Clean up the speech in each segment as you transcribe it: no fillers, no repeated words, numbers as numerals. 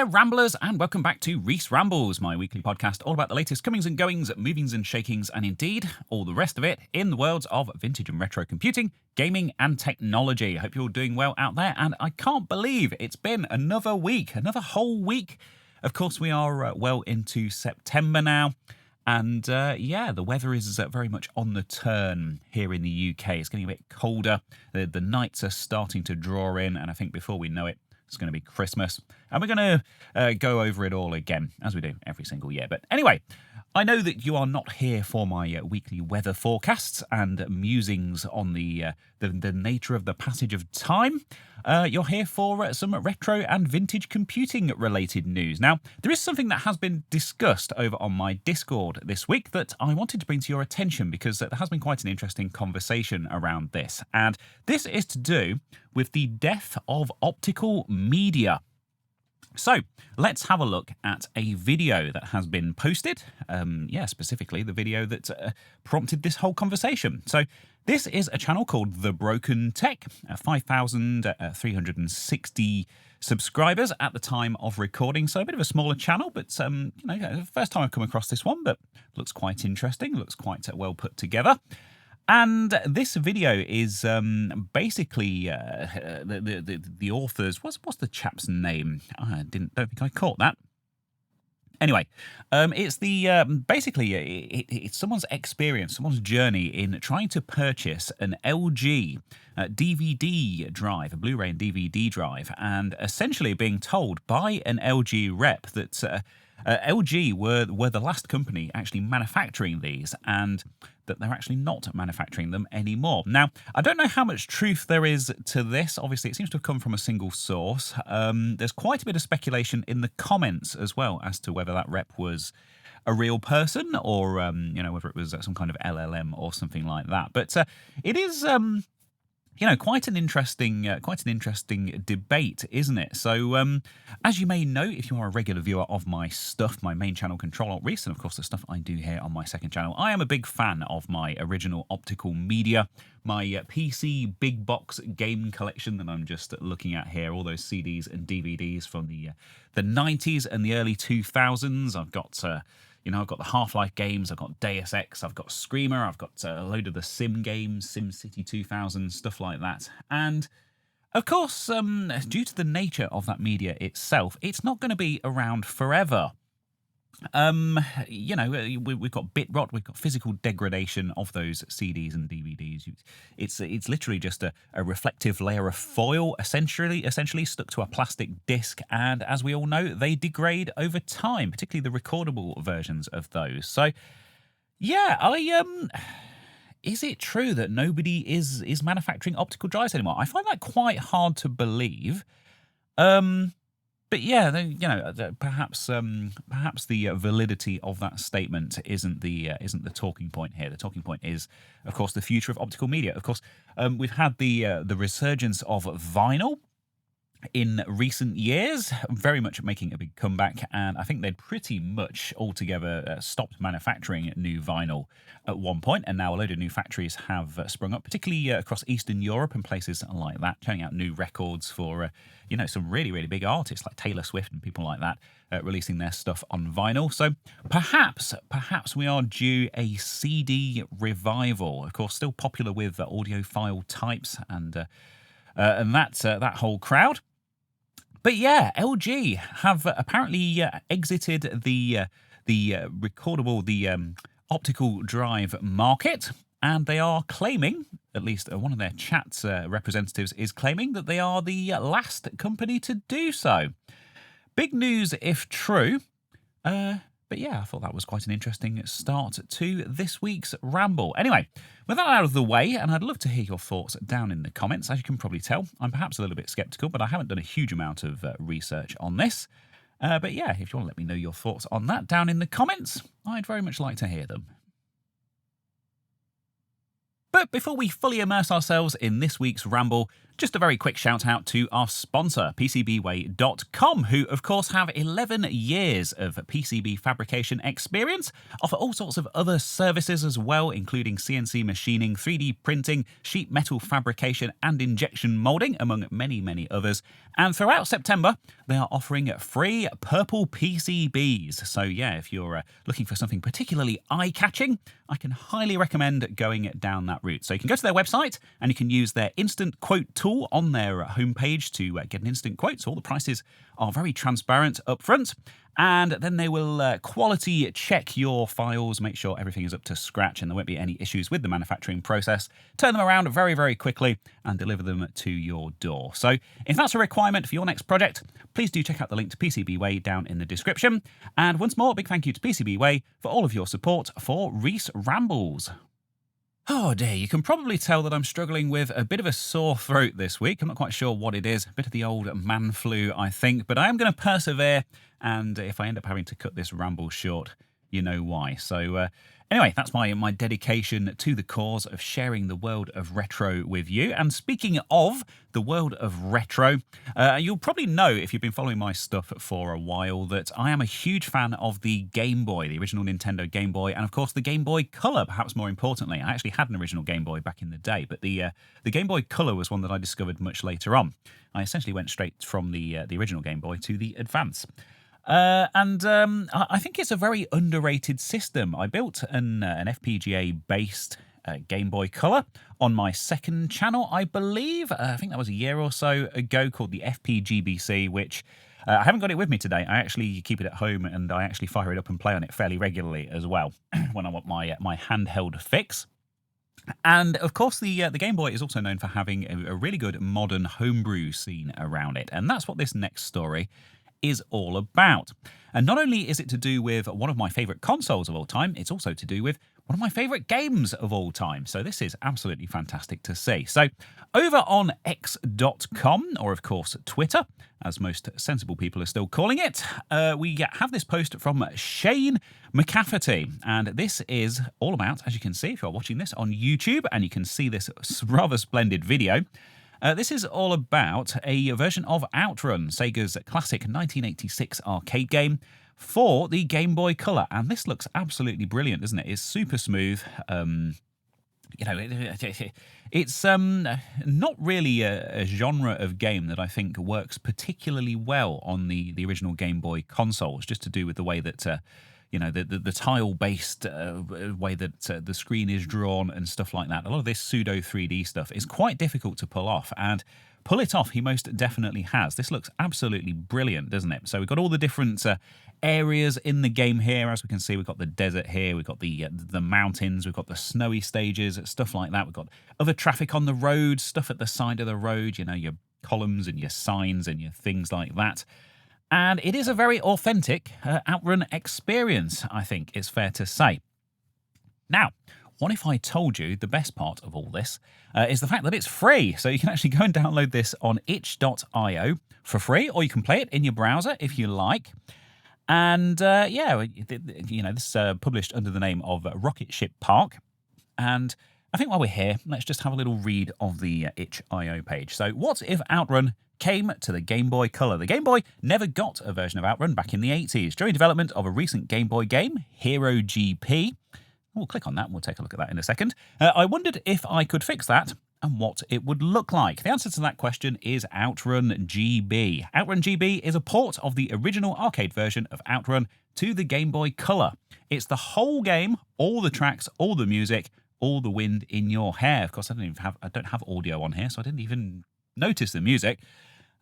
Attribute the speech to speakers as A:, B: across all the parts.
A: there, Ramblers, and welcome back to Reese Rambles, my weekly podcast all about the latest comings and goings, movings and shakings, and indeed all the rest of it in the worlds of vintage and retro computing, gaming and technology. I hope you're all doing well out there, and I can't believe it's been another week, another whole week. Of course, we are well into September now, and the weather is very much on the turn here in the UK. It's getting a bit colder, the nights are starting to draw in, and I think before we know it, it's going to be Christmas, and we're going to go over it all again, as we do every single year. But anyway, I know that you are not here for my weekly weather forecasts and musings on the nature of the passage of time. You're here for some retro and vintage computing related news. Now, there is something that has been discussed over on my Discord this week that I wanted to bring to your attention because there has been quite an interesting conversation around this. And this is to do with the death of optical media. So let's have a look at a video that has been posted. Specifically the video that prompted this whole conversation. So this is a channel called The Broken Tech, 5,360 subscribers at the time of recording. So a bit of a smaller channel, but first time I've come across this one, but looks quite interesting, looks quite well put together. And this video is basically the author's. What's the chap's name? I don't think I caught that. Anyway, it's it's someone's experience, someone's journey in trying to purchase an LG DVD drive, a Blu-ray and DVD drive, and essentially being told by an LG rep that LG were the last company actually manufacturing these, and that they're actually not manufacturing them anymore. Now, I don't know how much truth there is to this. Obviously, it seems to have come from a single source. There's quite a bit of speculation in the comments as well as to whether that rep was a real person or, whether it was some kind of LLM or something like that. But it is... quite an interesting debate, isn't it? So, as you may know, if you are a regular viewer of my stuff, my main channel, Control Alt Reese, and of course the stuff I do here on my second channel, I am a big fan of my original optical media, my PC big box game collection that I'm just looking at here, all those CDs and DVDs from the 90s and the early 2000s. I've got I've got the Half-Life games, I've got Deus Ex, I've got Screamer, I've got a load of the Sim games, SimCity 2000, stuff like that. And, of course, due to the nature of that media itself, it's not going to be around forever. We've got bit rot, we've got physical degradation of those CDs and DVDs. It's literally just a reflective layer of foil, essentially stuck to a plastic disc, and as we all know, they degrade over time, particularly the recordable versions of those. So, is it true that nobody is manufacturing optical drives anymore? I find that quite hard to believe. But perhaps the validity of that statement isn't the talking point here. The talking point is, of course, the future of optical media. Of course, we've had the resurgence of vinyl in recent years, very much making a big comeback, and I think they'd pretty much altogether stopped manufacturing new vinyl at one point, and now a load of new factories have sprung up, particularly across Eastern Europe and places like that, turning out new records for some really, really big artists like Taylor Swift and people like that releasing their stuff on vinyl. So perhaps we are due a CD revival. Of course, still popular with audiophile types and that whole crowd. But yeah, LG have apparently exited the optical drive market, and they are claiming, at least one of their chat representatives is claiming, that they are the last company to do so. Big news if true. But yeah, I thought that was quite an interesting start to this week's Ramble. Anyway, with that out of the way, and I'd love to hear your thoughts down in the comments. As you can probably tell, I'm perhaps a little bit sceptical, but I haven't done a huge amount of research on this. But yeah, if you want to let me know your thoughts on that down in the comments, I'd very much like to hear them. But before we fully immerse ourselves in this week's Ramble, Just a very quick shout out to our sponsor, PCBWay.com, who of course have 11 years of PCB fabrication experience, offer all sorts of other services as well, including CNC machining, 3D printing, sheet metal fabrication and injection molding, among many, many others. And throughout September, they are offering free purple PCBs. So yeah, if you're looking for something particularly eye-catching, I can highly recommend going down that route. So you can go to their website and you can use their instant quote tool on their homepage to get an instant quote. So all the prices are very transparent up front. And then they will quality check your files, make sure everything is up to scratch and there won't be any issues with the manufacturing process. Turn them around very, very quickly and deliver them to your door. So if that's a requirement for your next project, please do check out the link to PCBWay down in the description. And once more, a big thank you to PCBWay for all of your support for Reese Rambles. Oh dear, you can probably tell that I'm struggling with a bit of a sore throat this week. I'm not quite sure what it is, a bit of the old man flu, I think, but I am going to persevere, and if I end up having to cut this ramble short, you know why. So anyway, that's my dedication to the cause of sharing the world of retro with you. And speaking of the world of retro, you'll probably know, if you've been following my stuff for a while, that I am a huge fan of the Game Boy, the original Nintendo Game Boy, and of course the Game Boy Color, perhaps more importantly. I actually had an original Game Boy back in the day, but the Game Boy Color was one that I discovered much later on. I essentially went straight from the original Game Boy to the Advance. I think it's a very underrated system. I built an FPGA-based Game Boy Color on my second channel, I believe. I think that was a year or so ago, called the FPGBC, which I haven't got it with me today. I actually keep it at home and I actually fire it up and play on it fairly regularly as well when I want my handheld fix. And of course, the Game Boy is also known for having a really good modern homebrew scene around it. And that's what this next story is all about. And not only is it to do with one of my favourite consoles of all time, it's also to do with one of my favourite games of all time. So this is absolutely fantastic to see. So over on X.com, or of course Twitter, as most sensible people are still calling it, we have this post from Shane McCafferty. And this is all about, as you can see, if you're watching this on YouTube and you can see this rather splendid video, this is all about a version of OutRun, Sega's classic 1986 arcade game, for the Game Boy Color. And this looks absolutely brilliant, doesn't it? It's super smooth. It's not really a genre of game that I think works particularly well on the original Game Boy consoles, just to do with the way that the tile-based way that the screen is drawn and stuff like that. A lot of this pseudo 3D stuff is quite difficult to pull off, and pull it off he most definitely has. This looks absolutely brilliant, doesn't it? So we've got all the different areas in the game here. As we can see, we've got the desert here, we've got the mountains, we've got the snowy stages, stuff like that. We've got other traffic on the road, stuff at the side of the road, your columns and your signs and your things like that. And it is a very authentic OutRun experience, I think it's fair to say. Now, what if I told you the best part of all this is the fact that it's free? So you can actually go and download this on itch.io for free, or you can play it in your browser if you like. And this published under the name of Rocket Ship Park. And I think while we're here, let's just have a little read of the itch.io page. So what if OutRun came to the Game Boy Color? The Game Boy never got a version of OutRun back in the 80s. During development of a recent Game Boy game, Hero GP, we'll click on that and we'll take a look at that in a second, I wondered if I could fix that and what it would look like. The answer to that question is OutRun GB. OutRun GB is a port of the original arcade version of OutRun to the Game Boy Color. It's the whole game, all the tracks, all the music, all the wind in your hair. Of course, I don't have audio on here, so I didn't even notice the music.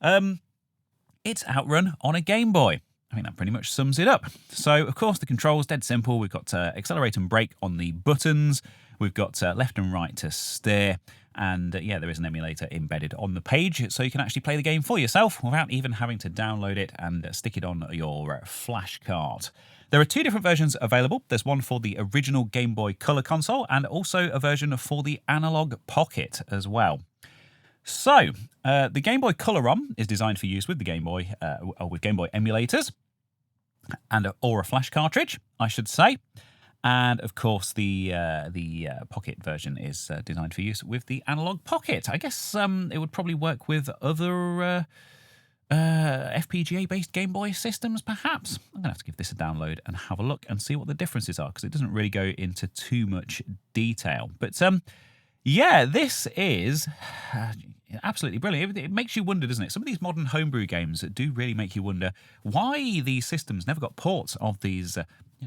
A: It's OutRun on a Game Boy. I think that pretty much sums it up. So, of course, the controls, dead simple. We've got accelerate and brake on the buttons. We've got left and right to steer. And there is an emulator embedded on the page, so you can actually play the game for yourself without even having to download it and stick it on your flash card. There are two different versions available. There's one for the original Game Boy Color console and also a version for the Analog Pocket as well. So, the Game Boy Color ROM is designed for use with the Game Boy, or with Game Boy emulators, or a flash cartridge, I should say. And of course, the Pocket version is designed for use with the Analog Pocket. I guess it would probably work with other FPGA-based Game Boy systems, perhaps. I'm going to have to give this a download and have a look and see what the differences are, because it doesn't really go into too much detail. But yeah, this is absolutely brilliant. It makes you wonder, doesn't it? Some of these modern homebrew games do really make you wonder why these systems never got ports of these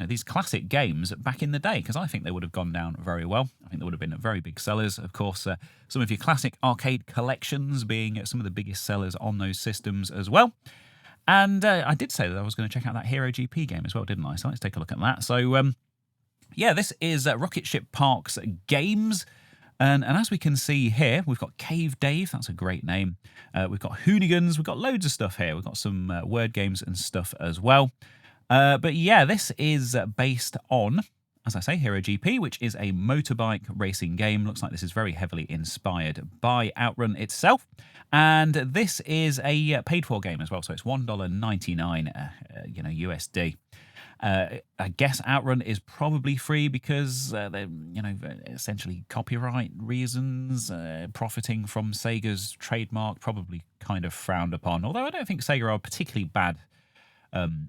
A: these classic games back in the day, because I think they would have gone down very well. I think they would have been very big sellers. Of course, some of your classic arcade collections being some of the biggest sellers on those systems as well. And I did say that I was going to check out that Hero GP game as well, didn't I? So let's take a look at that. So, yeah, this is Rocket Ship Parks Games. And as we can see here, we've got Cave Dave. That's a great name. We've got Hoonigans. We've got loads of stuff here. We've got some word games and stuff as well. But yeah, this is based on, as I say, Hero GP, which is a motorbike racing game. Looks like this is very heavily inspired by OutRun itself. And this is a paid-for game as well, so it's $1.99, USD. I guess OutRun is probably free because they're, essentially copyright reasons, profiting from Sega's trademark, probably kind of frowned upon. Although I don't think Sega are a particularly bad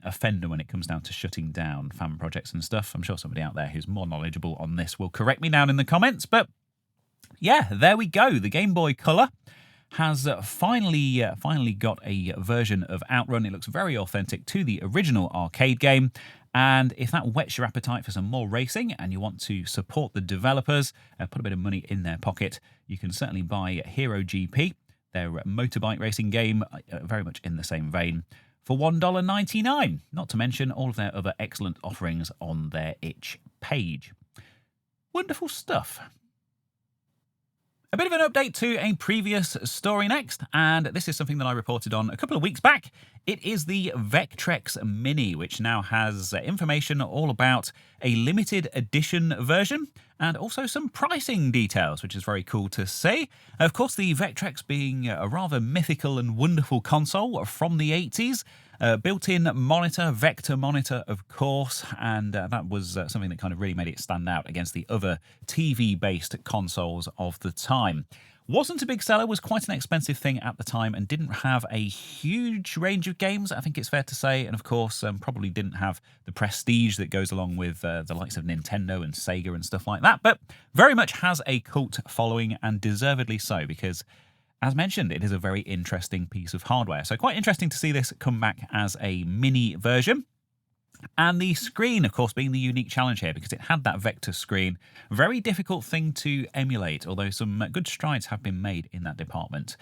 A: offender when it comes down to shutting down fan projects and stuff. I'm sure somebody out there who's more knowledgeable on this will correct me down in the comments. But yeah, there we go. The Game Boy Color has finally got a version of OutRun. It looks very authentic to the original arcade game. And if that whets your appetite for some more racing and you want to support the developers, put a bit of money in their pocket, you can certainly buy Hero GP, their motorbike racing game, very much in the same vein, for $1.99, not to mention all of their other excellent offerings on their itch page. Wonderful stuff. A bit of an update to a previous story next, and this is something that I reported on a couple of weeks back. It is the Vectrex Mini, which now has information all about a limited edition version and also some pricing details, which is very cool to see. Of course, the Vectrex being a rather mythical and wonderful console from the 80s. Built-in monitor, vector monitor, of course, and that was something that kind of really made it stand out against the other TV-based consoles of the time. Wasn't a big seller, was quite an expensive thing at the time, and didn't have a huge range of games, I think it's fair to say, and of course probably didn't have the prestige that goes along with the likes of Nintendo and Sega and stuff like that, but very much has a cult following, and deservedly so, because as mentioned, it is a very interesting piece of hardware. So quite interesting to see this come back as a mini version. And the screen, of course, being the unique challenge here, because it had that vector screen. Very difficult thing to emulate, although some good strides have been made in that department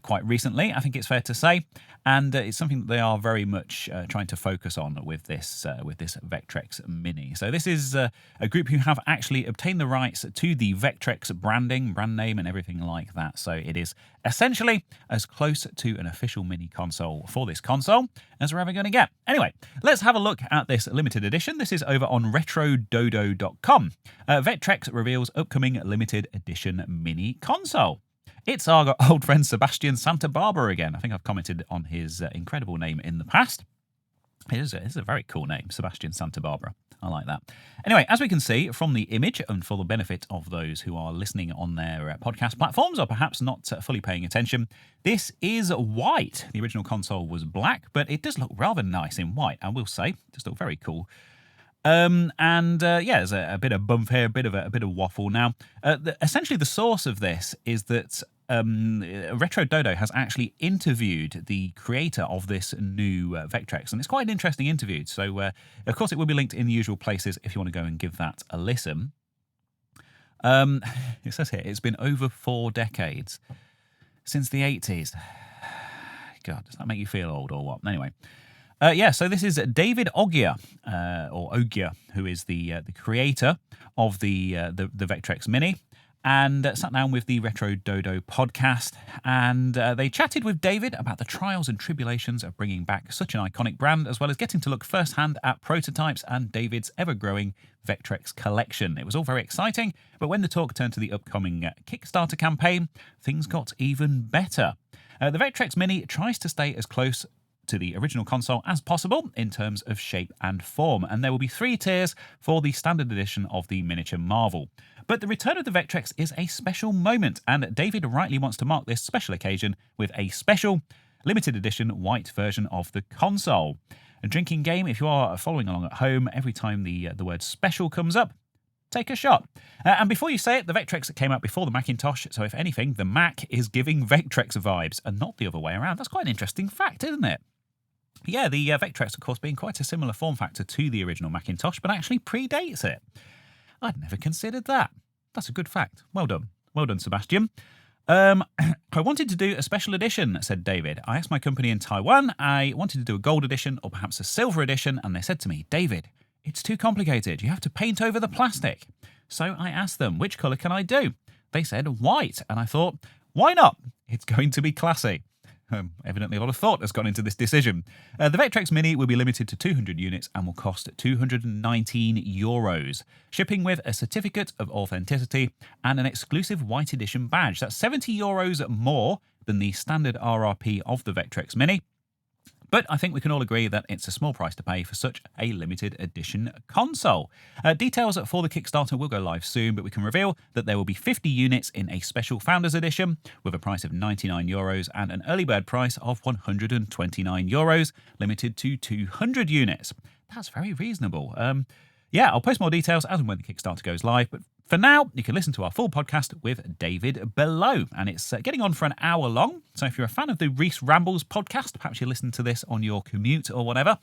A: quite recently, I think it's fair to say. And it's something that they are very much trying to focus on with this Vectrex Mini. So this is a group who have actually obtained the rights to the Vectrex brand name and everything like that. So it is essentially as close to an official mini console for this console as we're ever going to get. Anyway, let's have a look at this limited edition. This is over on RetroDodo.com. Vectrex reveals upcoming limited edition mini console. It's our old friend Sebastian Santa Barbara again. I think I've commented on his incredible name in the past. It is a very cool name, Sebastian Santa Barbara. I like that. Anyway, as we can see from the image, and for the benefit of those who are listening on their podcast platforms or perhaps not fully paying attention, this is white. The original console was black, but it does look rather nice in white, I will say. It does look very cool. Yeah, there's a bit of bump here, a bit of waffle. Now, essentially the source of this is that Retro Dodo has actually interviewed the creator of this new Vectrex, and it's quite an interesting interview. So, of course, it will be linked in the usual places if you want to go and give that a listen. It says here, it's been over 4 decades, since the 80s. God, does that make you feel old or what? Anyway. Yeah, so this is David Ogier, who is the creator of the Vectrex Mini, and sat down with the Retro Dodo podcast, and they chatted with David about the trials and tribulations of bringing back such an iconic brand, as well as getting to look firsthand at prototypes and David's ever-growing Vectrex collection. It was all very exciting, but when the talk turned to the upcoming Kickstarter campaign, things got even better. The Vectrex Mini tries to stay as close to the original console as possible in terms of shape and form, and there will be 3 tiers for the standard edition of the miniature marvel. But the return of the Vectrex is a special moment, and David rightly wants to mark this special occasion with a special limited edition white version of the console. A drinking game, if you are following along at home, every time the word special comes up, take a shot. And before you say it, the Vectrex came out before the Macintosh, so if anything, the Mac is giving Vectrex vibes, and not the other way around. That's quite an interesting fact, isn't it? Yeah, the Vectrex, of course, being quite a similar form factor to the original Macintosh, but actually predates it. I'd never considered that. That's a good fact. Well done. Well done, Sebastian. I wanted to do a special edition, said David. I asked my company in Taiwan. I wanted to do a gold edition or perhaps a silver edition, and they said to me, David, it's too complicated. You have to paint over the plastic. So I asked them, which colour can I do? They said white, and I thought, why not? It's going to be classy. Evidently a lot of thought has gone into this decision. The Vectrex Mini will be limited to 200 units and will cost €219, shipping with a certificate of authenticity and an exclusive white edition badge. That's €70 more than the standard RRP of the Vectrex Mini. But I think we can all agree that it's a small price to pay for such a limited edition console. Details for the Kickstarter will go live soon, but we can reveal that there will be 50 units in a special Founders Edition with a price of €99 and an early bird price of €129, limited to 200 units. That's very reasonable. Yeah, I'll post more details as and when the Kickstarter goes live, but for now, you can listen to our full podcast with David below, and it's getting on for an hour long. So if you're a fan of the Reese Rambles podcast, perhaps you listen to this on your commute or whatever,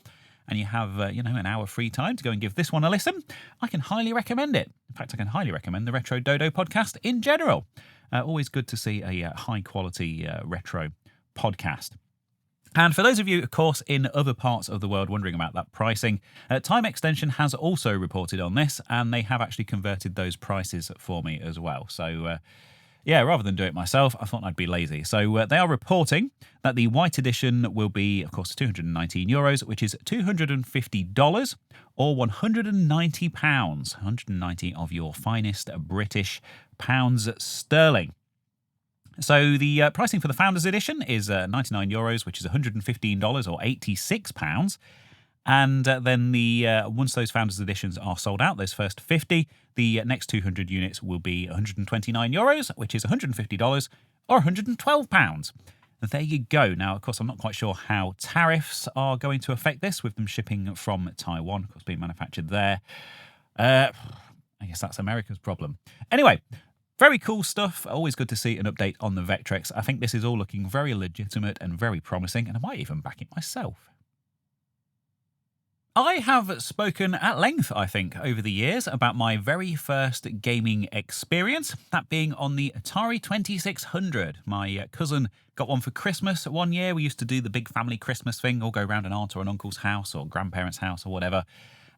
A: and you have an hour free time to go and give this one a listen, I can highly recommend it. In fact, I can highly recommend the Retro Dodo podcast in general. Always good to see a high-quality retro podcast. And for those of you, of course, in other parts of the world wondering about that pricing, Time Extension has also reported on this, and they have actually converted those prices for me as well. So, yeah, rather than do it myself, I thought I'd be lazy. So they are reporting that the white edition will be, of course, €219, which is $250 or £190, 190 of your finest British pounds sterling. So the pricing for the Founders Edition is €99, which is $115 or £86. And then once those Founders Editions are sold out, those first 50, the next 200 units will be €129, which is $150 or £112. There you go. Now, of course, I'm not quite sure how tariffs are going to affect this with them shipping from Taiwan, of course, being manufactured there. I guess that's America's problem. Anyway, very cool stuff. Always good to see an update on the Vectrex. I think this is all looking very legitimate and very promising, and I might even back it myself. I have spoken at length, I think, over the years about my very first gaming experience, that being on the Atari 2600. My cousin got one for Christmas one year. We used to do the big family Christmas thing, all go round an aunt or an uncle's house or grandparents' house or whatever.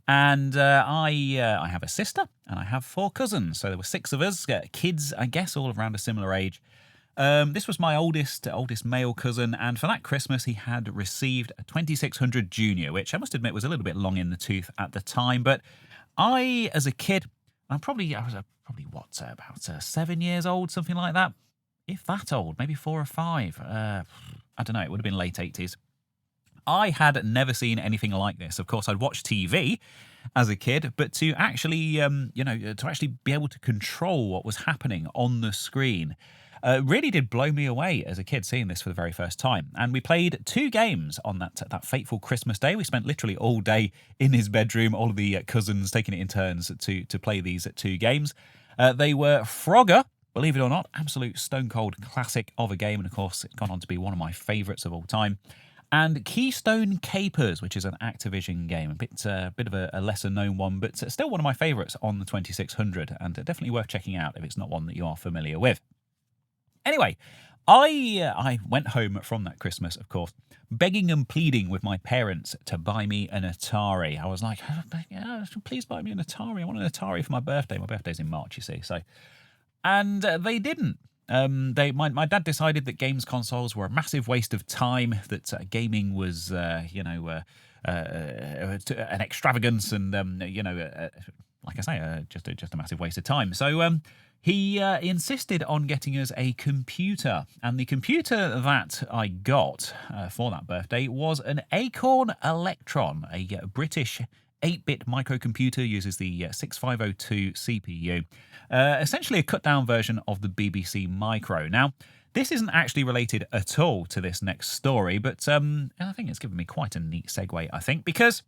A: And I have a sister and I have 4 cousins. So there were 6 of us, kids, I guess, all around a similar age. This was my oldest male cousin, and for that Christmas he had received a 2600 Junior, which I must admit was a little bit long in the tooth at the time. But I, as a kid, I was probably about 7 years old, something like that, if that old, maybe 4 or 5. I don't know. It would have been late 80s. I had never seen anything like this. Of course, I'd watched TV as a kid, but to actually, to actually be able to control what was happening on the screen really did blow me away as a kid seeing this for the very first time. And we played 2 games on that fateful Christmas day. We spent literally all day in his bedroom, all of the cousins taking it in turns to play these 2 games. They were Frogger, believe it or not, absolute stone cold classic of a game, and of course it's gone on to be one of my favourites of all time. And Keystone Capers, which is an Activision game, a bit of a lesser-known one, but still one of my favourites on the 2600, and definitely worth checking out if it's not one that you are familiar with. Anyway, I went home from that Christmas, of course, begging and pleading with my parents to buy me an Atari. I was like, please buy me an Atari. I want an Atari for my birthday. My birthday's in March, you see. And they didn't. My dad decided that games consoles were a massive waste of time, that gaming was, an extravagance and, like I say, just a massive waste of time. So, He insisted on getting us a computer, and the computer that I got for that birthday was an Acorn Electron, a British 8-bit microcomputer, uses the 6502 CPU, essentially a cut-down version of the BBC Micro. Now, this isn't actually related at all to this next story, but I think it's given me quite a neat segue, I think, because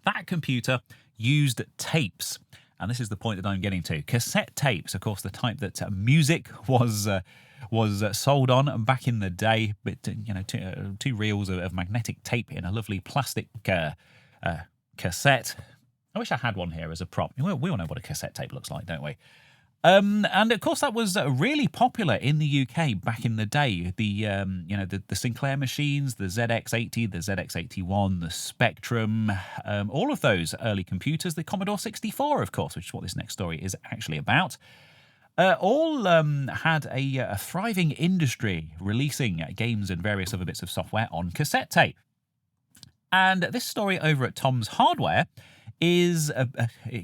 A: that computer used tapes. And this is the point that I'm getting to. Cassette tapes, of course, the type that music was sold on back in the day. But, two reels of magnetic tape in a lovely plastic cassette. I wish I had one here as a prop. We all know what a cassette tape looks like, don't we? And of course, that was really popular in the UK back in the day. The Sinclair machines, the ZX80, the ZX81, the Spectrum, all of those early computers, the Commodore 64, of course, which is what this next story is actually about. All had a thriving industry releasing games and various other bits of software on cassette tape. And this story over at Tom's Hardware is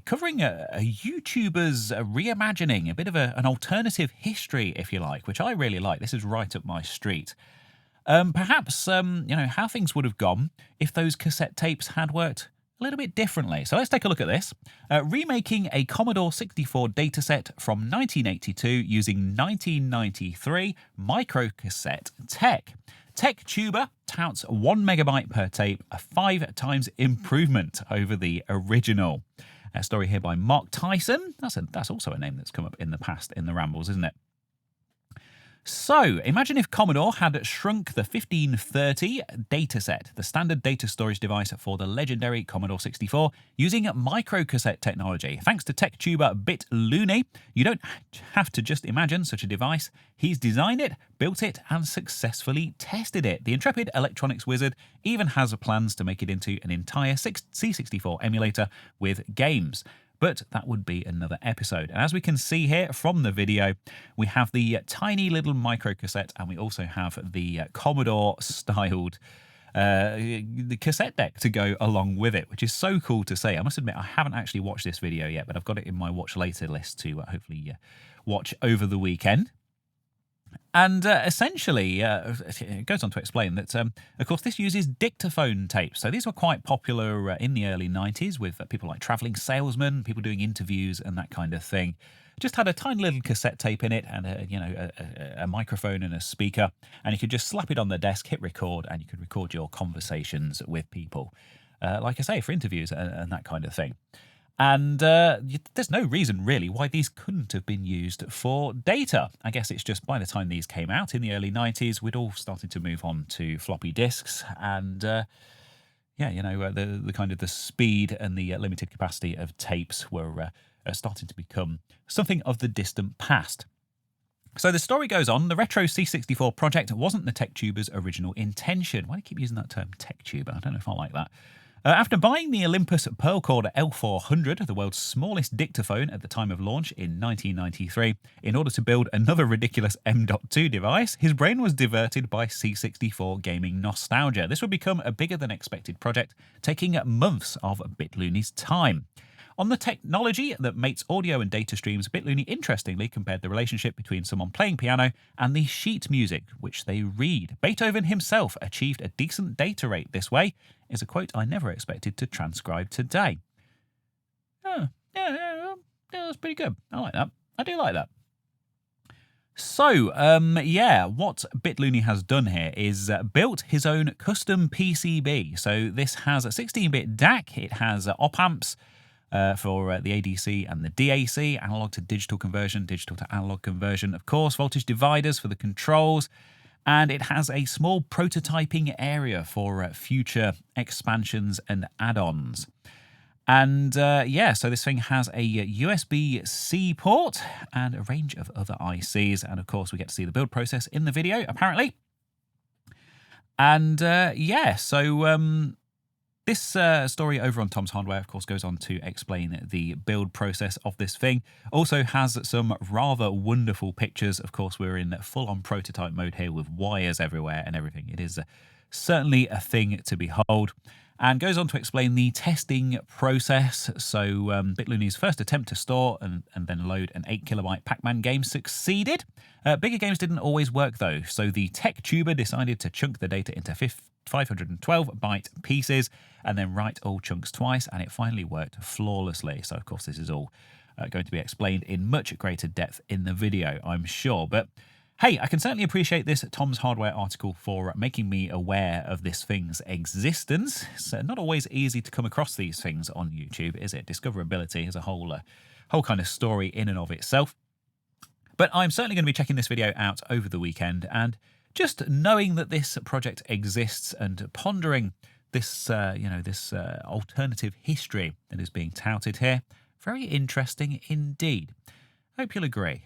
A: covering a YouTuber's reimagining, a bit of an alternative history, if you like, which I really like. This is right up my street. Perhaps, how things would have gone if those cassette tapes had worked a little bit differently. So let's take a look at this. Remaking a Commodore 64 dataset from 1982 using 1993 microcassette tech. TechTuber touts 1 megabyte per tape, a 5 times improvement over the original. A story here by Mark Tyson. That's also a name that's come up in the past in the Rambles, isn't it? So, imagine if Commodore had shrunk the 1530 dataset, the standard data storage device for the legendary Commodore 64, using microcassette technology. Thanks to TechTuber BitLooney, you don't have to just imagine such a device. He's designed it, built it, and successfully tested it. The intrepid electronics wizard even has plans to make it into an entire C64 emulator with games. But that would be another episode. And as we can see here from the video, we have the tiny little microcassette, and we also have the Commodore-styled the cassette deck to go along with it, which is so cool to see. I must admit, I haven't actually watched this video yet, but I've got it in my watch later list to hopefully watch over the weekend. And essentially, it goes on to explain that, of course, this uses dictaphone tapes. So these were quite popular in the early 90s with people like travelling salesmen, people doing interviews and that kind of thing. Just had a tiny little cassette tape in it and, a microphone and a speaker. And you could just slap it on the desk, hit record, and you could record your conversations with people. Like I say, for interviews and that kind of thing. And there's no reason, really, why these couldn't have been used for data. I guess it's just by the time these came out in the early 90s, we'd all started to move on to floppy disks. And, the kind of the speed and the limited capacity of tapes were starting to become something of the distant past. So the story goes on. The Retro C64 project wasn't the TechTuber's original intention. Why do you keep using that term, TechTuber? I don't know if I like that. After buying the Olympus Pearl Cord L400, the world's smallest dictaphone at the time of launch in 1993, in order to build another ridiculous M.2 device, his brain was diverted by C64 gaming nostalgia. This would become a bigger-than-expected project, taking months of BitLooney's time. On the technology that mates audio and data streams, BitLooney interestingly compared the relationship between someone playing piano and the sheet music, which they read. Beethoven himself achieved a decent data rate this way, is a quote I never expected to transcribe today. Oh, yeah, that's pretty good. I like that. I do like that. So, what BitLooney has done here is built his own custom PCB. So this has a 16-bit DAC, it has op-amps, for the ADC and the DAC, analog to digital conversion, digital to analog conversion, of course, voltage dividers for the controls, and it has a small prototyping area for future expansions and add-ons. And so this thing has a USB-C port and a range of other ICs, and of course we get to see the build process in the video, apparently. And this story over on Tom's Hardware, of course, goes on to explain the build process of this thing. Also has some rather wonderful pictures. Of course, we're in full-on prototype mode here with wires everywhere and everything. It is certainly a thing to behold. and goes on to explain the testing process. So BitLooney's first attempt to store and then load an 8KB Pac-Man game succeeded. Bigger games didn't always work though, so the tech tuber decided to chunk the data into 512-byte pieces and then write all chunks twice, and it finally worked flawlessly. So of course this is all going to be explained in much greater depth in the video, I'm sure. But hey, I can certainly appreciate this Tom's Hardware article for making me aware of this thing's existence. It's not always easy to come across these things on YouTube, is it? Discoverability is a whole kind of story in and of itself. But I'm certainly going to be checking this video out over the weekend, and just knowing that this project exists and pondering this, this alternative history that is being touted here, very interesting indeed. Hope you'll agree.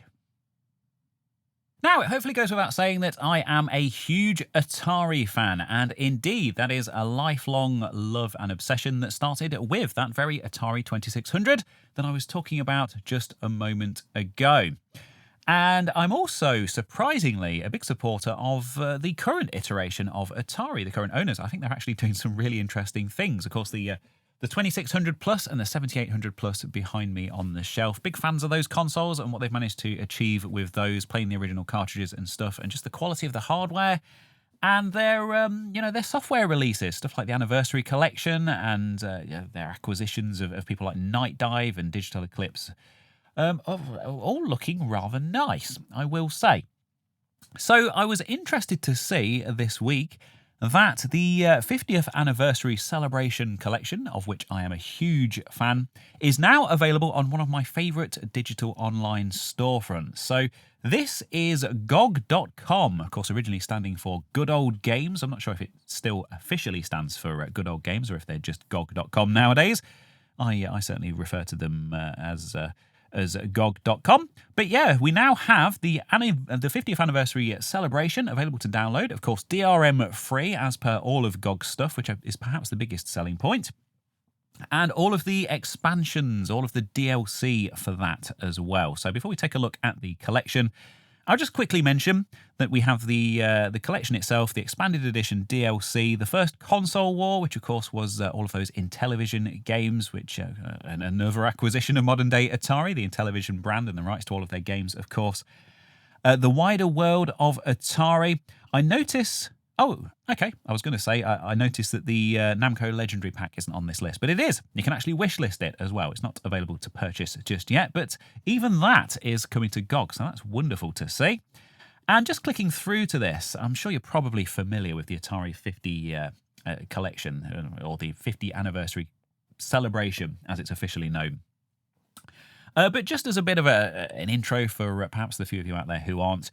A: Now, it hopefully goes without saying that I am a huge Atari fan, and indeed that is a lifelong love and obsession that started with that very Atari 2600 that I was talking about just a moment ago. And I'm also, surprisingly, a big supporter of the current iteration of Atari, the current owners. I think they're actually doing some really interesting things. Of course, the 2600 Plus and the 7800 Plus behind me on the shelf. Big fans of those consoles and what they've managed to achieve with those, playing the original cartridges and stuff, and just the quality of the hardware and their software releases, stuff like the Anniversary Collection and their acquisitions of people like Night Dive and Digital Eclipse. All looking rather nice, I will say. So I was interested to see this week that the 50th Anniversary Celebration Collection, of which I am a huge fan, is now available on one of my favourite digital online storefronts. So this is Agog.com, of course originally standing for Good Old Games. I'm not sure if it still officially stands for Good Old Games or if they're just GOG.com nowadays. I certainly refer to them as GOG.com. But yeah, we now have the 50th anniversary celebration available to download. Of course, DRM free as per all of GOG's stuff, which is perhaps the biggest selling point. And all of the expansions, all of the DLC for that as well. So before we take a look at the collection, I'll just quickly mention that we have the collection itself, the expanded edition DLC, the first console war, which of course was all of those Intellivision games, which another acquisition of modern day Atari, the Intellivision brand and the rights to all of their games, of course. The wider world of Atari. I notice. Oh, okay. I was going to say, I noticed that the Namco Legendary Pack isn't on this list, but it is. You can actually wishlist it as well. It's not available to purchase just yet, but even that is coming to GOG, so that's wonderful to see. And just clicking through to this, I'm sure you're probably familiar with the Atari 50 collection, or the 50 anniversary celebration, as it's officially known. But just as a bit of an intro for perhaps the few of you out there who aren't,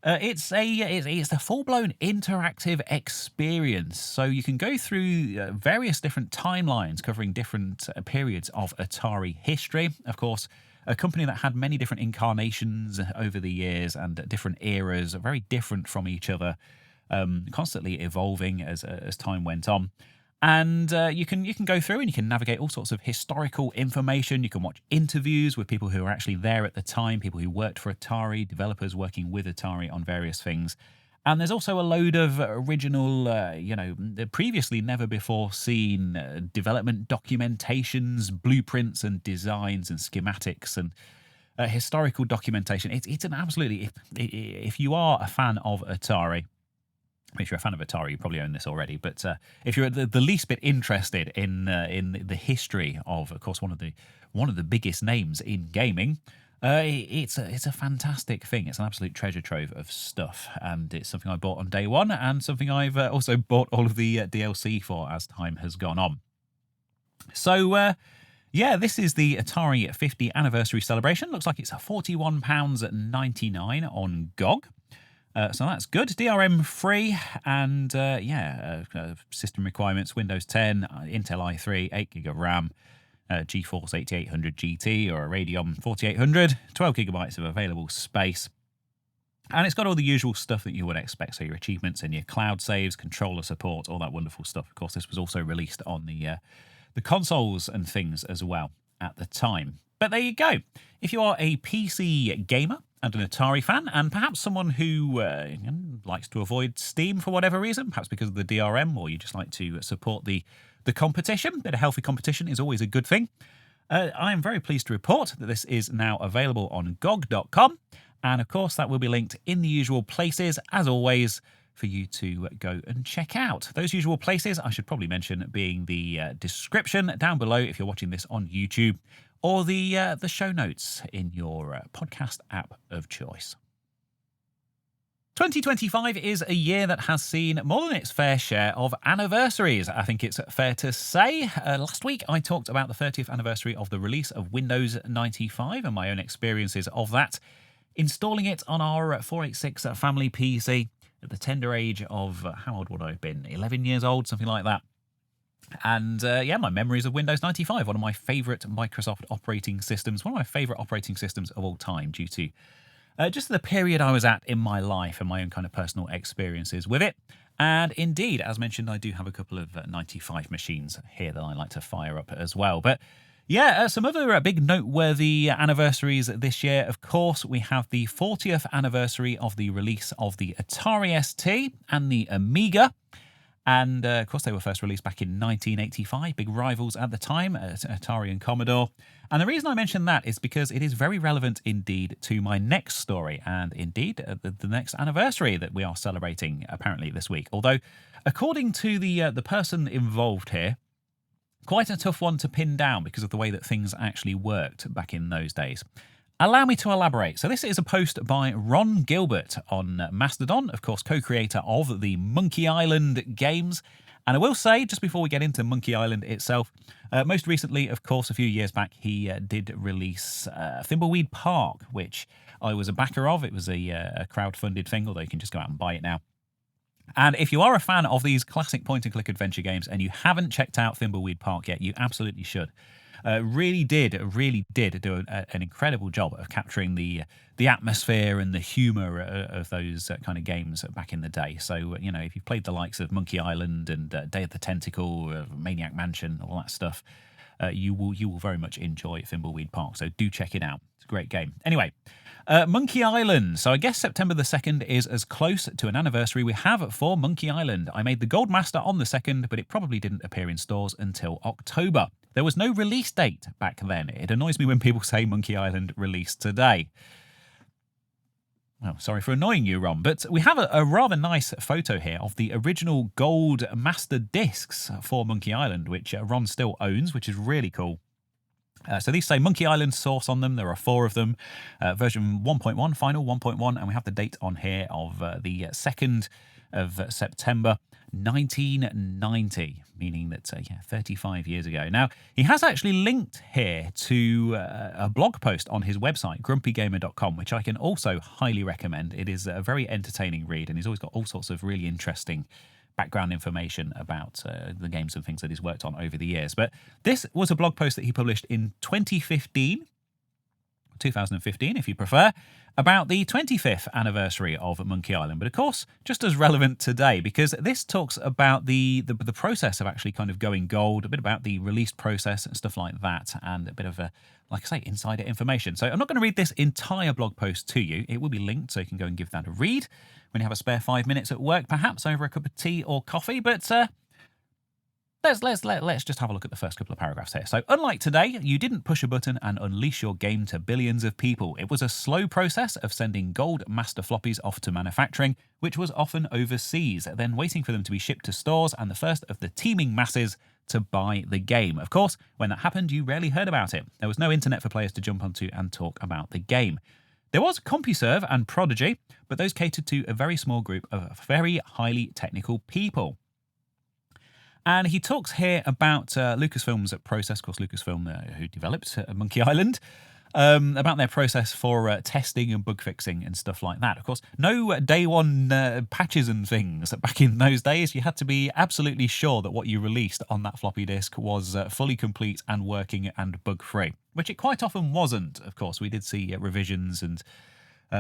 A: it's a full-blown interactive experience. So you can go through various different timelines covering different periods of Atari history. Of course, a company that had many different incarnations over the years and different eras, very different from each other, constantly evolving as time went on. And you can go through and you can navigate all sorts of historical information. You can watch interviews with people who were actually there at the time, people who worked for Atari, developers working with Atari on various things. And there's also a load of original, previously never before seen development documentations, blueprints and designs and schematics and historical documentation. It's an absolutely, if you are a fan of Atari, if you're a fan of Atari, you probably own this already. But if you're the least bit interested in the history of course, one of the biggest names in gaming, it's a fantastic thing. It's an absolute treasure trove of stuff, and it's something I bought on day one, and something I've also bought all of the DLC for as time has gone on. So. Yeah, this is the Atari 50 anniversary celebration. Looks like it's £41.99 on GOG. So that's good. DRM free, and system requirements: Windows 10, Intel i3, 8GB of RAM, GeForce 8800 GT or a Radeon 4800, 12GB of available space. And it's got all the usual stuff that you would expect, so your achievements and your cloud saves, controller support, all that wonderful stuff. Of course, this was also released on the consoles and things as well at the time. But there you go. If you are a PC gamer and an Atari fan, and perhaps someone who likes to avoid Steam for whatever reason, perhaps because of the DRM, or you just like to support the the competition. A bit of healthy competition is always a good thing. I am very pleased to report that this is now available on GOG.com. And of course, that will be linked in the usual places, as always, for you to go and check out. Those usual places, I should probably mention, being the description down below if you're watching this on YouTube, or the show notes in your podcast app of choice. 2025 is a year that has seen more than its fair share of anniversaries, I think it's fair to say. Last week, I talked about the 30th anniversary of the release of Windows 95 and my own experiences of that, installing it on our 486 family PC at the tender age of, how old would I have been? 11 years old, something like that. And yeah, my memories of Windows 95, one of my favourite Microsoft operating systems, one of my favourite operating systems of all time, due to just the period I was at in my life and my own kind of personal experiences with it. And indeed, as mentioned, I do have a couple of 95 machines here that I like to fire up as well. But yeah, some other big noteworthy anniversaries this year. Of course, we have the 40th anniversary of the release of the Atari ST and the Amiga. And of course, they were first released back in 1985, big rivals at the time, Atari and Commodore. And the reason I mention that is because it is very relevant indeed to my next story, and indeed the next anniversary that we are celebrating apparently this week. Although, according to the person involved here, quite a tough one to pin down because of the way that things actually worked back in those days. Allow me to elaborate. So this is a post by Ron Gilbert on Mastodon, of course, co-creator of the Monkey Island games. And I will say, just before we get into Monkey Island itself, most recently, of course, a few years back, he did release Thimbleweed Park, which I was a backer of. It was a crowd-funded thing, although you can just go out and buy it now. And if you are a fan of these classic point-and-click adventure games and you haven't checked out Thimbleweed Park yet, you absolutely should. Really did do an incredible job of capturing the atmosphere and the humour of those kind of games back in the day. So, you know, if you've played the likes of Monkey Island and Day of the Tentacle, Maniac Mansion, all that stuff, you will very much enjoy Thimbleweed Park. So do check it out. It's a great game. Anyway, Monkey Island. So I guess September the 2nd is as close to an anniversary we have for Monkey Island. I made the Gold Master on the 2nd, but it probably didn't appear in stores until October. There was no release date back then. It annoys me when people say Monkey Island released today. Oh, sorry for annoying you, Ron, but we have a rather nice photo here of the original Gold Master discs for Monkey Island, which Ron still owns, which is really cool. So these say Monkey Island source on them. There are 4 of them. Version 1.1, final 1.1, and we have the date on here of the 2nd of September 1990, meaning that, 35 years ago. Now, he has actually linked here to a blog post on his website, grumpygamer.com, which I can also highly recommend. It is a very entertaining read, and he's always got all sorts of really interesting background information about the games and things that he's worked on over the years. But this was a blog post that he published in 2015 if you prefer, about the 25th anniversary of Monkey Island. But of course, just as relevant today, because this talks about the process of actually kind of going gold, a bit about the release process and stuff like that, and a bit of like I say, insider information. So I'm not going to read this entire blog post to you. It will be linked, so you can go and give that a read when you have a spare 5 minutes at work, perhaps over a cup of tea or coffee. But Let's just have a look at the first couple of paragraphs here. So, unlike today, you didn't push a button and unleash your game to billions of people. It was a slow process of sending Gold Master floppies off to manufacturing, which was often overseas, then waiting for them to be shipped to stores and the first of the teeming masses to buy the game. Of course, when that happened, you rarely heard about it. There was no internet for players to jump onto and talk about the game. There was CompuServe and Prodigy, but those catered to a very small group of very highly technical people. And he talks here about Lucasfilm's process, of course, Lucasfilm, who developed Monkey Island, about their process for testing and bug fixing and stuff like that. Of course, no day one patches and things. Back in those days, you had to be absolutely sure that what you released on that floppy disk was fully complete and working and bug-free, which it quite often wasn't. Of course, we did see revisions and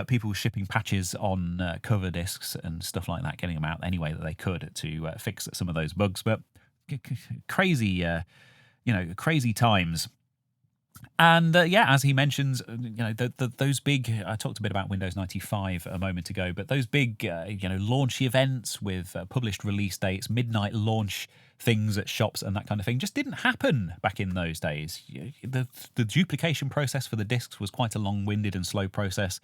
A: people shipping patches on cover discs and stuff like that, getting them out any way that they could to fix some of those bugs. But crazy, crazy times. And as he mentions, those big. I talked a bit about Windows 95 a moment ago, but those big, launch events with published release dates, midnight launch things at shops and that kind of thing just didn't happen back in those days. The duplication process for the discs was quite a long-winded and slow process.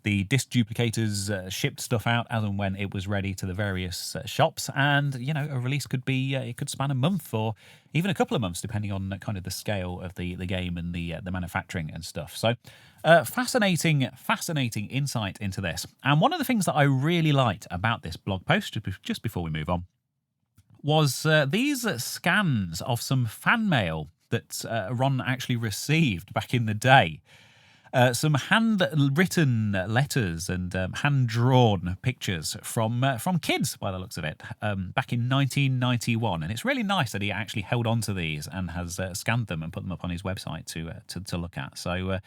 A: The disc duplicators shipped stuff out as and when it was ready to the various shops, and a release could be it could span a month or even a couple of months, depending on kind of the scale of the game and the manufacturing and stuff. So, fascinating insight into this. And one of the things that I really liked about this blog post, just before we move on, was these scans of some fan mail that Ron actually received back in the day. Some handwritten letters and hand-drawn pictures from kids, by the looks of it, back in 1991. And it's really nice that he actually held on to these and has scanned them and put them up on his website to look at. So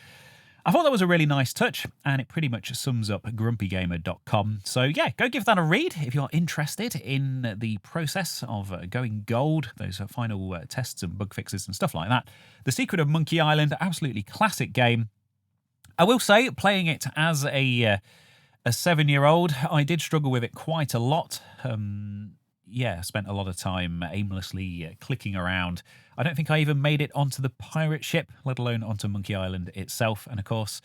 A: I thought that was a really nice touch, and it pretty much sums up grumpygamer.com. So yeah, go give that a read if you're interested in the process of going gold, those final tests and bug fixes and stuff like that. The Secret of Monkey Island, absolutely classic game. I will say, playing it as a 7-year-old, I did struggle with it quite a lot. I spent a lot of time aimlessly clicking around. I don't think I even made it onto the pirate ship, let alone onto Monkey Island itself. And of course,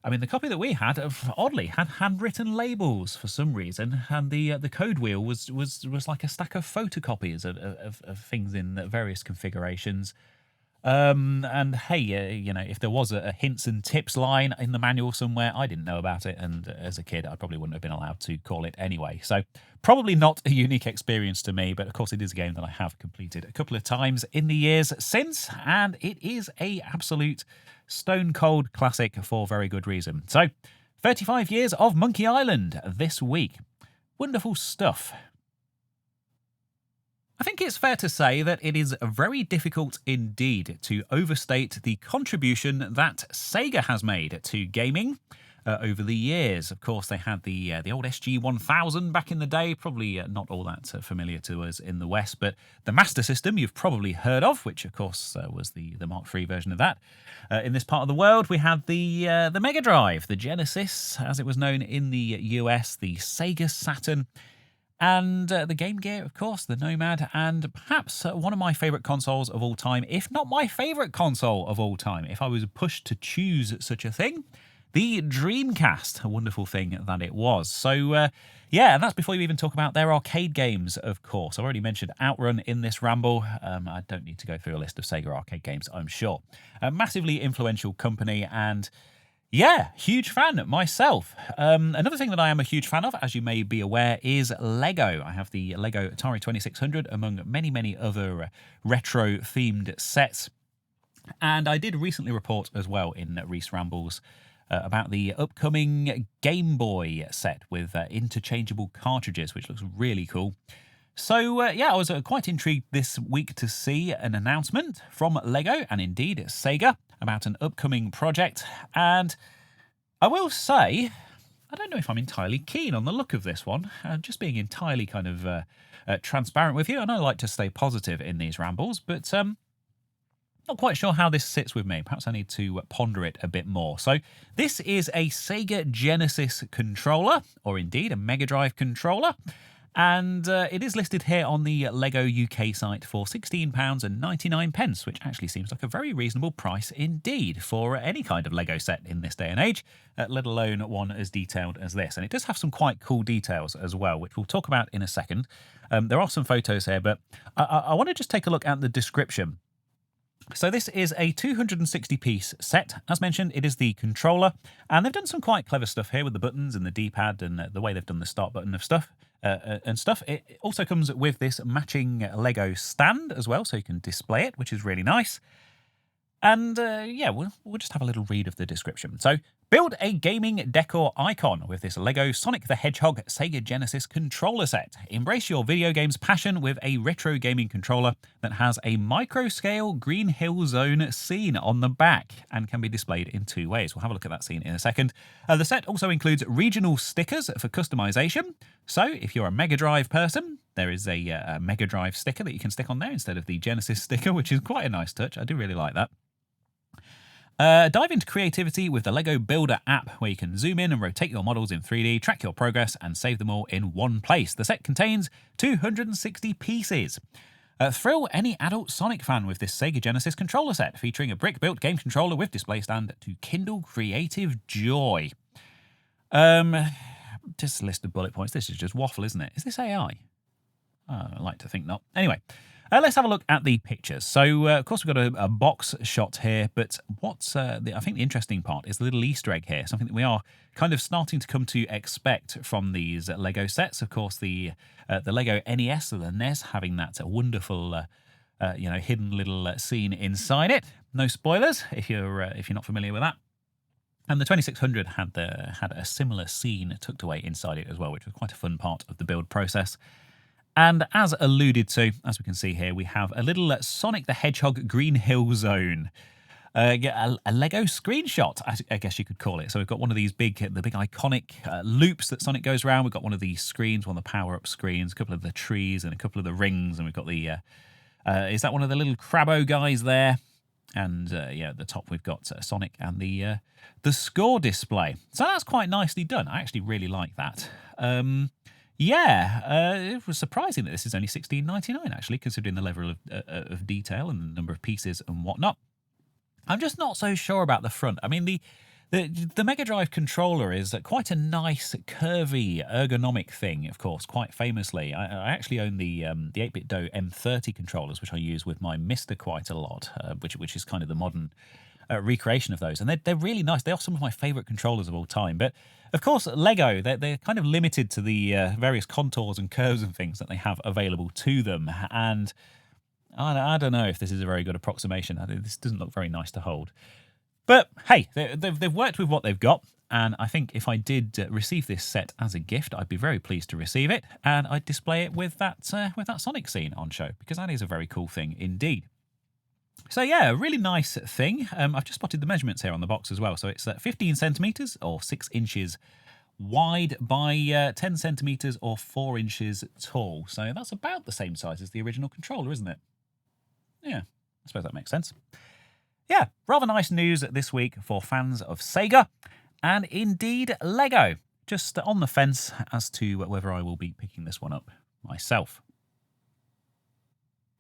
A: I mean, the copy that we had, oddly, had handwritten labels for some reason, and the code wheel was like a stack of photocopies of things in various configurations. And hey, if there was a hints and tips line in the manual somewhere, I didn't know about it, and as a kid I probably wouldn't have been allowed to call it anyway. So probably not a unique experience to me, but of course it is a game that I have completed a couple of times in the years since, and it is a absolute stone cold classic for very good reason. So 35 years of Monkey Island this week. Wonderful stuff. I think it's fair to say that it is very difficult indeed to overstate the contribution that Sega has made to gaming over the years. Of course, they had the old SG-1000 back in the day, probably not all that familiar to us in the West, but the Master System you've probably heard of, which of course was the Mark III version of that. In this part of the world, we had the Mega Drive, the Genesis, as it was known in the US, the Sega Saturn, and the Game Gear, of course, the Nomad, and perhaps one of my favourite consoles of all time, if not my favourite console of all time, if I was pushed to choose such a thing, the Dreamcast, a wonderful thing that it was. So, yeah, and that's before you even talk about their arcade games, of course. I've already mentioned OutRun in this ramble. I don't need to go through a list of Sega arcade games, I'm sure. A massively influential company, and yeah, huge fan myself. Another thing that I am a huge fan of, as you may be aware, is LEGO. I have the LEGO Atari 2600 among many, many other retro-themed sets. And I did recently report as well in Reese Rambles about the upcoming Game Boy set with interchangeable cartridges, which looks really cool. So, yeah, I was quite intrigued this week to see an announcement from LEGO, and indeed Sega, about an upcoming project. And I will say, I don't know if I'm entirely keen on the look of this one. Just being entirely kind of transparent with you, and I like to stay positive in these rambles, but not quite sure how this sits with me. Perhaps I need to ponder it a bit more. So this is a Sega Genesis controller, or indeed a Mega Drive controller. And it is listed here on the LEGO UK site for £16.99, which actually seems like a very reasonable price indeed for any kind of LEGO set in this day and age, let alone one as detailed as this. And it does have some quite cool details as well, which we'll talk about in a second. There are some photos here, but I want to just take a look at the description. So this is a 260-piece set. As mentioned, it is the controller, and they've done some quite clever stuff here with the buttons and the D-pad and the way they've done the start button of stuff. It also comes with this matching Lego stand as well, so you can display it, which is really nice. And yeah, we'll just have a little read of the description. So, build a gaming decor icon with this LEGO Sonic the Hedgehog Sega Genesis controller set. Embrace your video games passion with a retro gaming controller that has a micro-scale Green Hill Zone scene on the back and can be displayed in two ways. We'll have a look at that scene in a second. The set also includes regional stickers for customization. So, if you're a Mega Drive person, there is a Mega Drive sticker that you can stick on there instead of the Genesis sticker, which is quite a nice touch. I do really like that. Dive into creativity with the LEGO Builder app, where you can zoom in and rotate your models in 3D, track your progress, and save them all in one place. The set contains 260 pieces. Thrill any adult Sonic fan with this Sega Genesis controller set, featuring a brick-built game controller with display stand to kindle creative joy. Just a list of bullet points. This is just waffle, isn't it? Is this AI? I like to think not. Anyway, let's have a look at the pictures. So, of course, we've got a box shot here, but what's I think the interesting part is the little Easter egg here, something that we are kind of starting to come to expect from these LEGO sets. Of course, the LEGO NES or the NES having that wonderful, hidden little scene inside it. No spoilers if you're not familiar with that. And the 2600 had a similar scene tucked away inside it as well, which was quite a fun part of the build process. And as alluded to, as we can see here, we have a little Sonic the Hedgehog Green Hill Zone. A Lego screenshot, I guess you could call it. So we've got one of these big iconic loops that Sonic goes around. We've got one of these screens, one of the power-up screens, a couple of the trees and a couple of the rings. And we've got the, is that one of the little Crabbo guys there? And at the top we've got Sonic and the score display. So that's quite nicely done. I actually really like that. It was surprising that this is only $16.99 actually, considering the level of detail and the number of pieces and whatnot. I'm just not so sure about the front. I mean, the Mega Drive controller is quite a nice, curvy, ergonomic thing, of course, quite famously. I actually own the 8-bit Do M30 controllers, which I use with my Mister quite a lot, which is kind of the modern recreation of those. And they're really nice. They are some of my favourite controllers of all time. But, of course, LEGO, they're kind of limited to the various contours and curves and things that they have available to them. And I don't know if this is a very good approximation. This doesn't look very nice to hold. But, hey, they've worked with what they've got. And I think if I did receive this set as a gift, I'd be very pleased to receive it. And I'd display it with that Sonic scene on show, because that is a very cool thing indeed. So yeah, a really nice thing. I've just spotted the measurements here on the box as well. So it's 15 centimetres or 6 inches wide by 10 centimetres or 4 inches tall. So that's about the same size as the original controller, isn't it? Yeah, I suppose that makes sense. Yeah, rather nice news this week for fans of Sega and indeed LEGO. Just on the fence as to whether I will be picking this one up myself.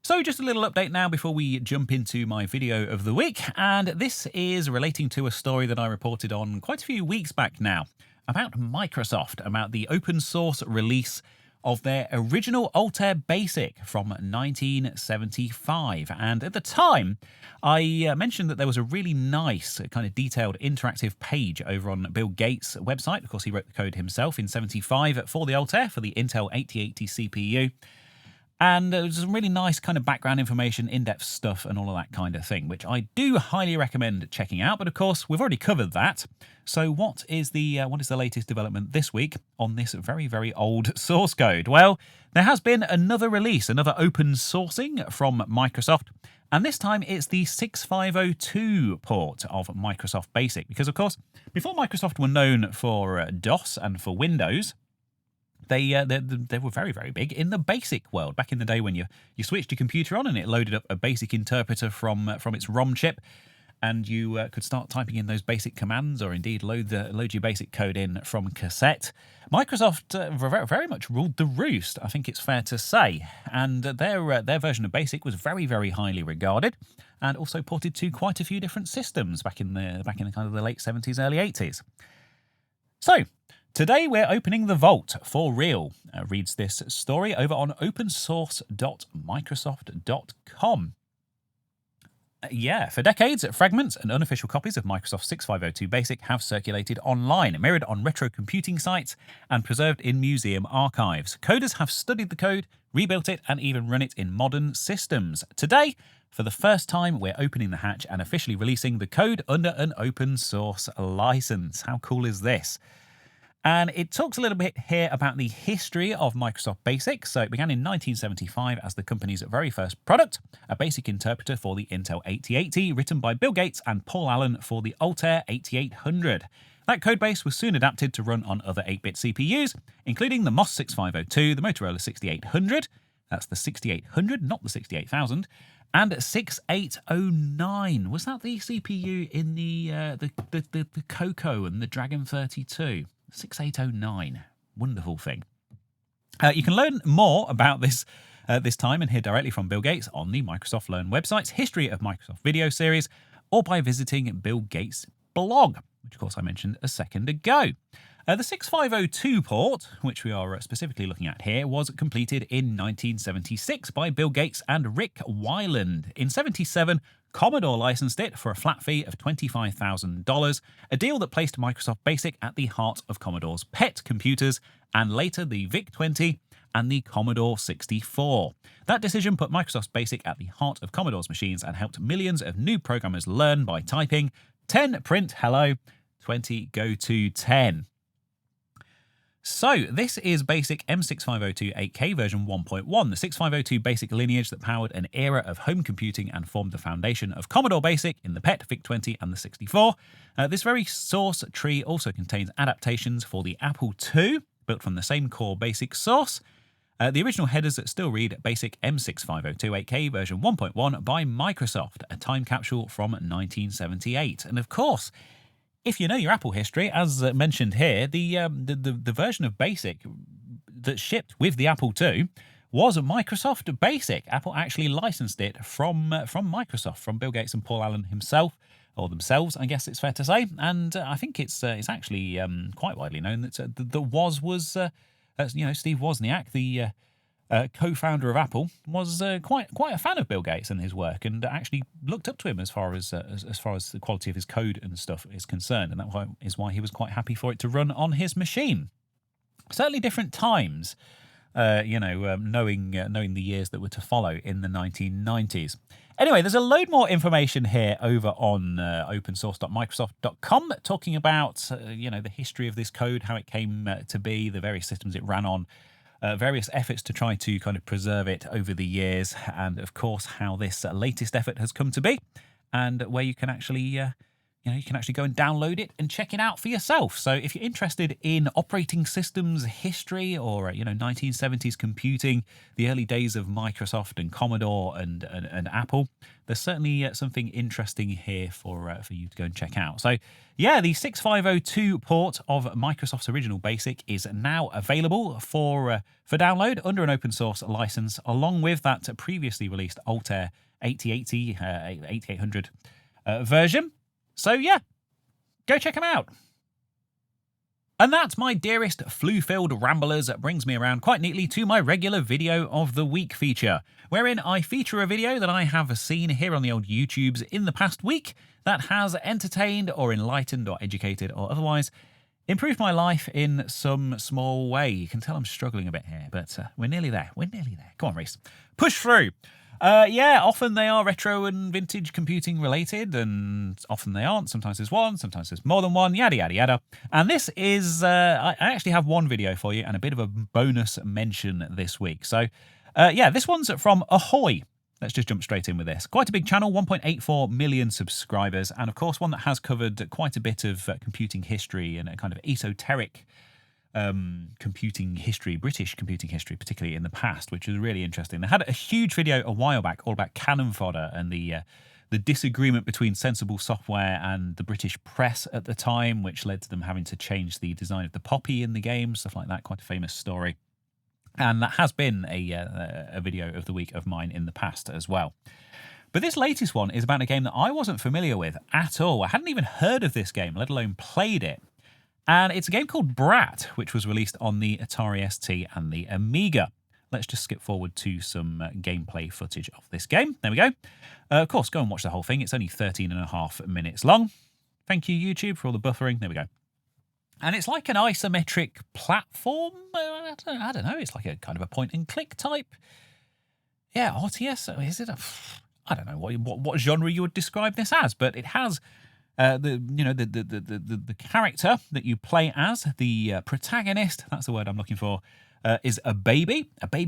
A: So just a little update now before we jump into my video of the week, and this is relating to a story that I reported on quite a few weeks back now about Microsoft, about the open source release of their original Altair BASIC from 1975. And at the time, I mentioned that there was a really nice kind of detailed interactive page over on Bill Gates' website. Of course, he wrote the code himself in 75 for the Altair, for the Intel 8080 CPU. And there's some really nice kind of background information, in-depth stuff and all of that kind of thing, which I do highly recommend checking out. But of course, we've already covered that. So what is the latest development this week on this very, very old source code? Well, there has been another release, another open sourcing from Microsoft. And this time it's the 6502 port of Microsoft BASIC. Because of course, before Microsoft were known for DOS and for Windows, they were very, very big in the BASIC world. Back in the day when you switched your computer on and it loaded up a BASIC interpreter from its ROM chip, and you could start typing in those basic commands, or indeed load your BASIC code in from cassette. Microsoft very much ruled the roost, I think it's fair to say, and their version of BASIC was very, very highly regarded, and also ported to quite a few different systems back in the kind of the late 70s, early 80s. So today we're opening the vault for real, reads this story over on opensource.microsoft.com. Yeah, for decades, fragments and unofficial copies of Microsoft 6502 BASIC have circulated online, mirrored on retro computing sites, and preserved in museum archives. Coders have studied the code, rebuilt it, and even run it in modern systems. Today, for the first time, we're opening the hatch and officially releasing the code under an open source license. How cool is this? And it talks a little bit here about the history of Microsoft BASIC. So it began in 1975 as the company's very first product, a BASIC interpreter for the Intel 8080, written by Bill Gates and Paul Allen for the Altair 8800. That codebase was soon adapted to run on other 8-bit CPUs, including the MOS 6502, the Motorola 6800, that's the 6800, not the 68000, and 6809. Was that the CPU in the Coco and the Dragon 32? 6809. Wonderful thing. You can learn more about this this time and hear directly from Bill Gates on the Microsoft Learn website's History of Microsoft video series, or by visiting Bill Gates' blog, which of course I mentioned a second ago. The 6502 port, which we are specifically looking at here, was completed in 1976 by Bill Gates and Rick Weiland. In 77, Commodore licensed it for a flat fee of $25,000, a deal that placed Microsoft BASIC at the heart of Commodore's pet computers, and later the VIC-20 and the Commodore 64. That decision put Microsoft's BASIC at the heart of Commodore's machines and helped millions of new programmers learn by typing 10 print hello, 20 go to 10. So this is BASIC M6502 8K version 1.1, the 6502 BASIC lineage that powered an era of home computing and formed the foundation of Commodore BASIC in the PET, VIC-20 and the 64. This very source tree also contains adaptations for the Apple II, built from the same core BASIC source. The original headers still read BASIC M6502 8K version 1.1 by Microsoft, a time capsule from 1978. And of course, if you know your Apple history, as mentioned here, the version of BASIC that shipped with the Apple II was Microsoft BASIC. Apple actually licensed it from Microsoft, from Bill Gates and Paul Allen himself, or themselves, I guess it's fair to say. And I think it's actually quite widely known that Steve Wozniak, the co-founder of Apple, was quite a fan of Bill Gates and his work, and actually looked up to him as far as the quality of his code and stuff is concerned, and that is why he was quite happy for it to run on his machine. Certainly different times, knowing the years that were to follow in the 1990s. Anyway, there's a load more information here over on opensource.microsoft.com talking about the history of this code, how it came to be, the various systems it ran on, various efforts to try to kind of preserve it over the years, and of course how this latest effort has come to be, and where you can actually go and download it and check it out for yourself. So if you're interested in operating systems history, or 1970s computing, the early days of Microsoft and Commodore and Apple, there's certainly something interesting here for you to go and check out. So yeah, the 6502 port of Microsoft's original BASIC is now available for download under an open source license, along with that previously released Altair 8080 8800 version. So yeah, go check them out. And that, my dearest flu-filled ramblers, brings me around quite neatly to my regular Video of the Week feature, wherein I feature a video that I have seen here on the old YouTubes in the past week that has entertained or enlightened or educated or otherwise improved my life in some small way. You can tell I'm struggling a bit here, but we're nearly there. Come on, Reese. Push through. Often they are retro and vintage computing related, and often they aren't. Sometimes there's one, sometimes there's more than one, yada, yada, yada. And this is, I actually have one video for you and a bit of a bonus mention this week. So, this one's from Ahoy. Let's just jump straight in with this. Quite a big channel, 1.84 million subscribers, and of course one that has covered quite a bit of computing history and a kind of esoteric computing history, British computing history, particularly in the past, which is really interesting. They had a huge video a while back all about cannon fodder and the disagreement between Sensible Software and the British press at the time, which led to them having to change the design of the poppy in the game, stuff like that. Quite a famous story. And that has been a video of the week of mine in the past as well. But this latest one is about a game that I wasn't familiar with at all. I hadn't even heard of this game, let alone played it. And it's a game called Brat, which was released on the Atari ST and the Amiga. Let's just skip forward to some gameplay footage of this game. There we go. Of course, go and watch the whole thing. It's only 13.5 minutes long. Thank you, YouTube, for all the buffering. There we go. And it's like an isometric platform. I don't know. It's like a kind of a point-and-click type. Yeah, RTS. Is it I don't know what genre you would describe this as, but it has the character that you play as, the protagonist, that's the word I'm looking for, is a baby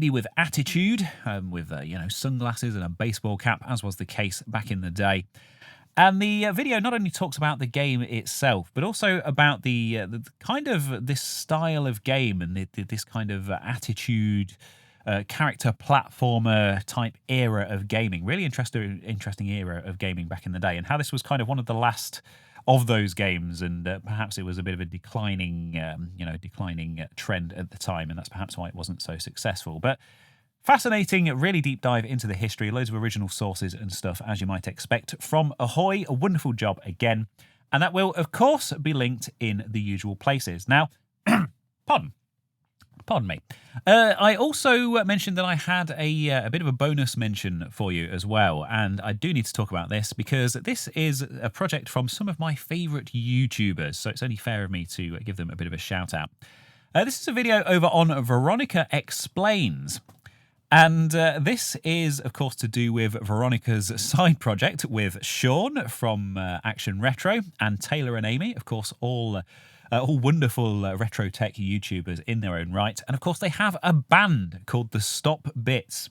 A: with attitude, with sunglasses and a baseball cap, as was the case back in the day. And the video not only talks about the game itself, but also about the kind of this style of game and this kind of attitude, character platformer type era of gaming. Really interesting era of gaming back in the day, and how this was kind of one of the last of those games, and perhaps it was a bit of a declining trend at the time, and that's perhaps why it wasn't so successful. But Fascinating, really deep dive into the history, loads of original sources and stuff, as you might expect from Ahoy. A wonderful job again. And that will, of course, be linked in the usual places. Now, pardon me. I also mentioned that I had a bit of a bonus mention for you as well. And I do need to talk about this because this is a project from some of my favourite YouTubers. So it's only fair of me to give them a bit of a shout out. This is a video over on Veronica Explains. And this is, of course, to do with Veronica's side project with Sean from Action Retro and Taylor and Amy, of course, all wonderful retro tech YouTubers in their own right. And, of course, they have a band called the Stop Bits.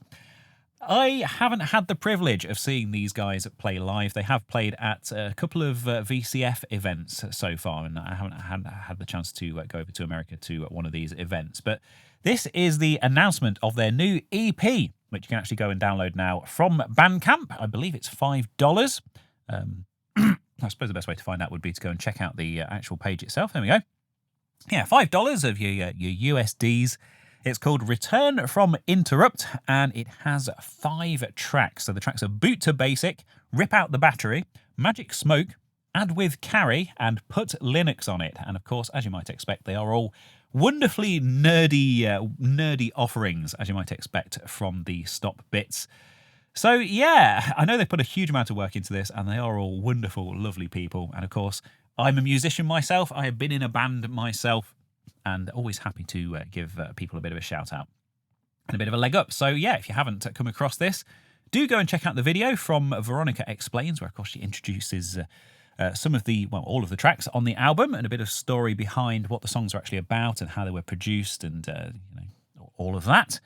A: I haven't had the privilege of seeing these guys play live. They have played at a couple of VCF events so far, and I haven't had the chance to go over to America to one of these events. But this is the announcement of their new EP, which you can actually go and download now from Bandcamp. I believe it's $5. I suppose the best way to find out would be to go and check out the actual page itself. There we go. Yeah, $5 of your USDs. It's called Return from Interrupt, and it has 5 tracks. So the tracks are Boot to Basic, Rip Out the Battery, Magic Smoke, Add with Carry, and Put Linux on it. And of course, as you might expect, they are all wonderfully nerdy offerings, as you might expect from the Stop Bits. So yeah, I know they've put a huge amount of work into this, and they are all wonderful, lovely people. And of course, I'm a musician myself. I have been in a band myself, and always happy to give people a bit of a shout out and a bit of a leg up. So yeah, if you haven't come across this, do go and check out the video from Veronica Explains, where of course she introduces all of the tracks on the album and a bit of story behind what the songs are actually about and how they were produced and all of that.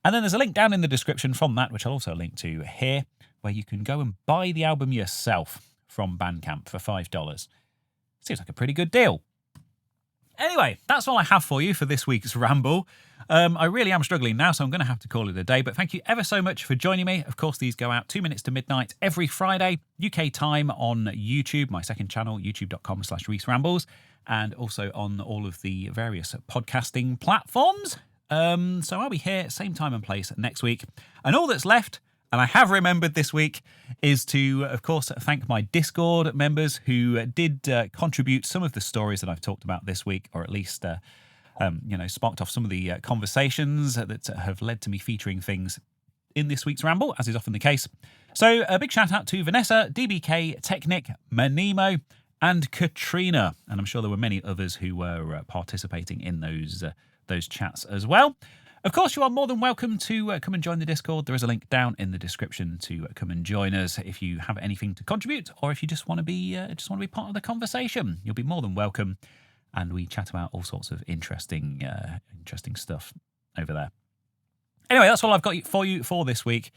A: And then there's a link down in the description from that, which I'll also link to here, where you can go and buy the album yourself from Bandcamp for $5. Seems like a pretty good deal. Anyway, that's all I have for you for this week's Ramble. I really am struggling now, so I'm going to have to call it a day. But thank you ever so much for joining me. Of course, these go out 2 minutes to midnight every Friday, UK time on YouTube, my second channel, youtube.com/ReeseRambles, and also on all of the various podcasting platforms. So I'll be here, same time and place next week. And all that's left, and I have remembered this week, is to, of course, thank my Discord members who did contribute some of the stories that I've talked about this week, or at least, sparked off some of the conversations that have led to me featuring things in this week's Ramble, as is often the case. So a big shout out to Vanessa, DBK, Technic, Manimo, and Katrina. And I'm sure there were many others who were participating in those chats as well. Of course, you are more than welcome to come and join the Discord. There is a link down in the description to come and join us if you have anything to contribute, or if you just want to be part of the conversation. You'll be more than welcome, and we chat about all sorts of interesting stuff over there. Anyway, that's all I've got for you for this week.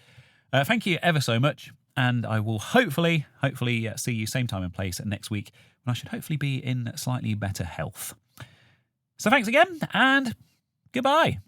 A: Thank you ever so much, and I will hopefully see you same time and place next week, when I should hopefully be in slightly better health. So thanks again, and goodbye.